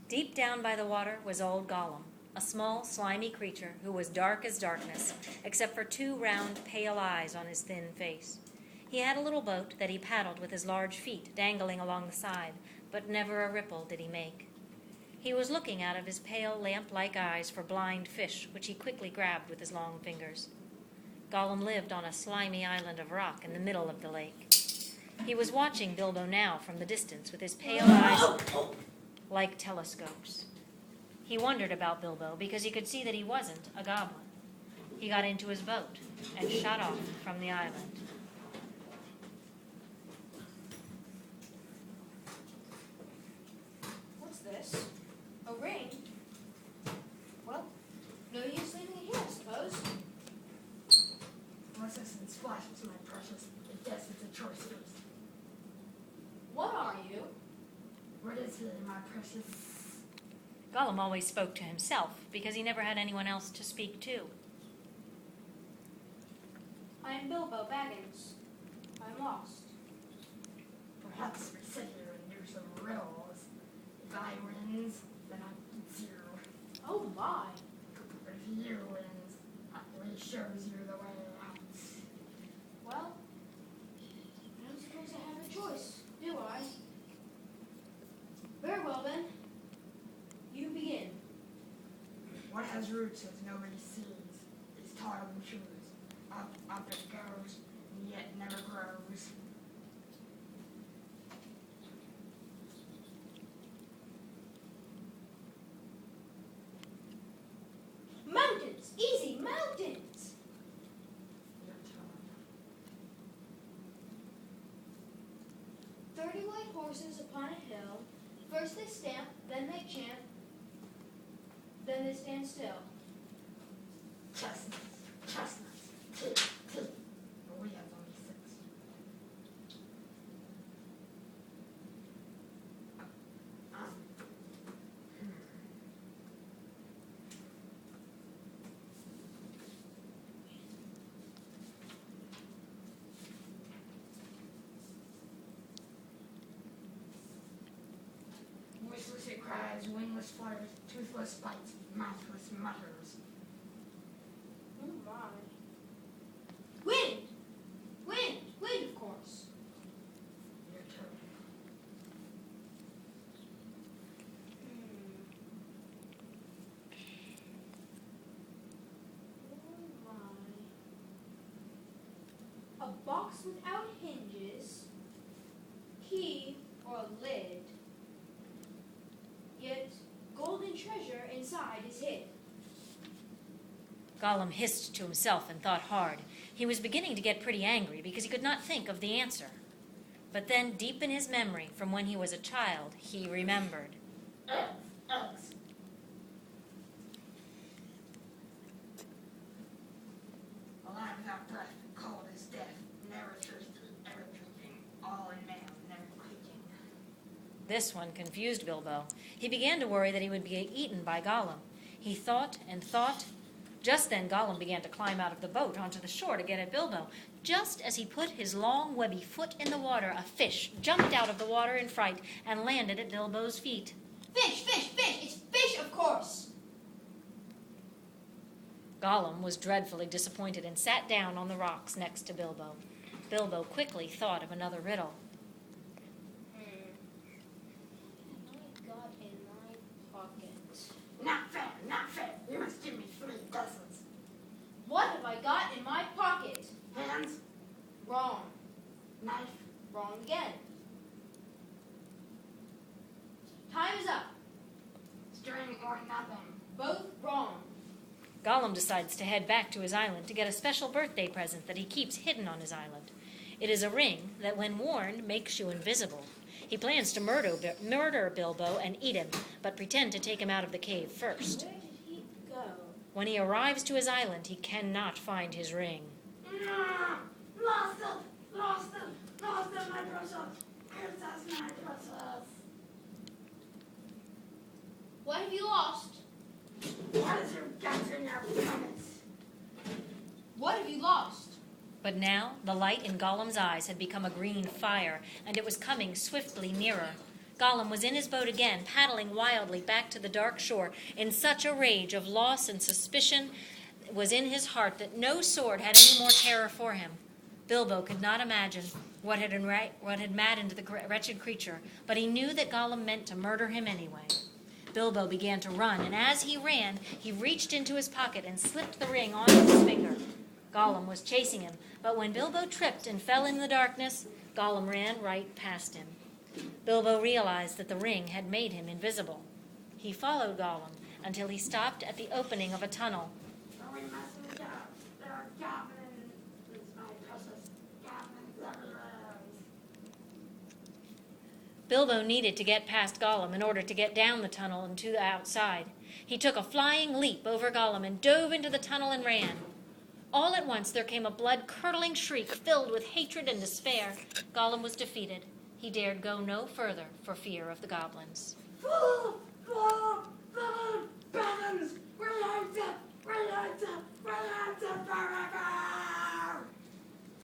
Deep down by the water was old Gollum, a small, slimy creature who was dark as darkness, except for two round, pale eyes on his thin face. He had a little boat that he paddled with his large feet dangling along the side, but never a ripple did he make. He was looking out of his pale, lamp-like eyes for blind fish, which he quickly grabbed with his long fingers. Gollum lived on a slimy island of rock in the middle of the lake. He was watching Bilbo now from the distance with his pale eyes like telescopes. He wondered about Bilbo because he could see that he wasn't a goblin. He got into his boat and shot off from the island. What's this? A ring? Well, no use leaving it here, I suppose. What's this and splash to my precious? I guess it's a choice first. What are you? What is it, my precious? Gollum always spoke to himself because he never had anyone else to speak to. I am Bilbo Baggins. I'm lost. Perhaps we sit here and do some riddles. If I wins, then I beat you. Oh my. But if you wins, at least shows you the way out. Well, I don't suppose I have a choice, do I? Very well then. You begin. What has roots that nobody sees is taught and shoes. Up it goes, and yet never grows. Mountains! Easy, mountains! Your turn. 30 white horses upon a hill. First they stamp, then they chant, then they stand still. Chestnuts, chestnuts, tea, tea. But we have only 6. Voiceless it cries, wingless flutters, toothless bites, mouthless mutters. Oh my. Wind! Wind! Wind, of course. Your turn. Oh my. A box without hinges, key or lid, yet golden treasure inside is hid. Gollum hissed to himself and thought hard. He was beginning to get pretty angry because he could not think of the answer. But then, deep in his memory, from when he was a child, he remembered. Eggs. Alive without breath, cold as death, never thirsty, ever drinking, all in man, never quaking. This one confused Bilbo. He began to worry that he would be eaten by Gollum. He thought and thought. Just then Gollum began to climb out of the boat onto the shore to get at Bilbo. Just as he put his long, webby foot in the water, a fish jumped out of the water in fright and landed at Bilbo's feet. Fish, fish, fish! It's fish, of course! Gollum was dreadfully disappointed and sat down on the rocks next to Bilbo. Bilbo quickly thought of another riddle. I got in my pocket. Not fair, not fair. You must give me 3 dozens. What have I got in my pocket? Hands, Wrong. knife, Wrong again. Time is up. string, or nothing. Both wrong. Gollum decides to head back to his island to get a special birthday present that he keeps hidden on his island. It is a ring that, when worn, makes you invisible. He plans to murder Bilbo and eat him, but pretend to take him out of the cave first. Where did he go? When he arrives to his island, he cannot find his ring. Lost it, lost it, lost it, my precious. Princess, my precious. What have you lost? What is your guts in your pockets? What have you lost? But now the light in Gollum's eyes had become a green fire, and it was coming swiftly nearer. Gollum was in his boat again, paddling wildly back to the dark shore in such a rage of loss and suspicion was in his heart that no sword had any more terror for him. Bilbo could not imagine what had maddened the wretched creature, but he knew that Gollum meant to murder him anyway. Bilbo began to run, and as he ran, he reached into his pocket and slipped the ring onto his finger. Gollum was chasing him, but when Bilbo tripped and fell in the darkness, Gollum ran right past him. Bilbo realized that the ring had made him invisible. He followed Gollum until he stopped at the opening of a tunnel. We mustn't go. There are goblins. It's my precious goblins everywhere. Bilbo needed to get past Gollum in order to get down the tunnel and to the outside. He took a flying leap over Gollum and dove into the tunnel and ran. All at once there came a blood-curdling shriek filled with hatred and despair. Gollum was defeated. He dared go no further for fear of the goblins. Goblins! We're locked up! We're locked up! We're locked up forever!